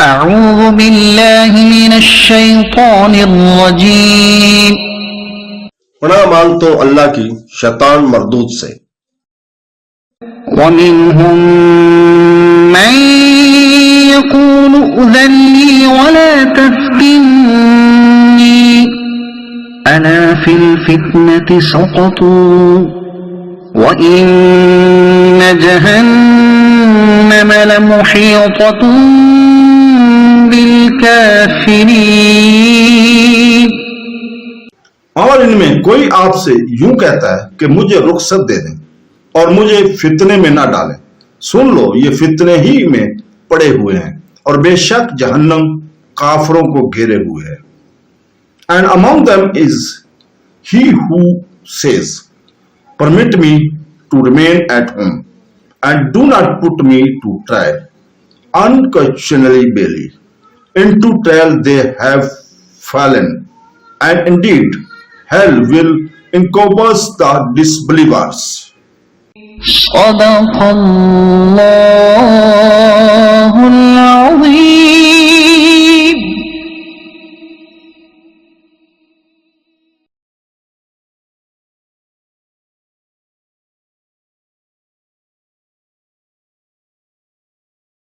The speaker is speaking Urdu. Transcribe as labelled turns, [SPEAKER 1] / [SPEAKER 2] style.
[SPEAKER 1] اعوذ باللہ من الشیطان الرجیم.
[SPEAKER 2] پناہ مانگتا ہوں اللہ کی شیطان مردود سے.
[SPEAKER 1] ومنهم من يقول ائذن لي ولا تفتني ألا في الفتنة سقطوا وإن جهنم لمحيطة بالكافرين.
[SPEAKER 2] اور ان میں کوئی آپ سے یوں کہتا ہے کہ مجھے رخصت دے دیں اور مجھے فتنے میں نہ ڈالیں. سن لو یہ فتنے ہی میں پڑے ہوئے ہیں اور بے شک جہنم کافروں کو گھیرے ہوئے ہے. And among them is he who says, permit me to remain at home and do not put me to trial. Unquestionably barely into trial they have fallen, and indeed hell will encompass the disbelievers.
[SPEAKER 1] صدق اللہ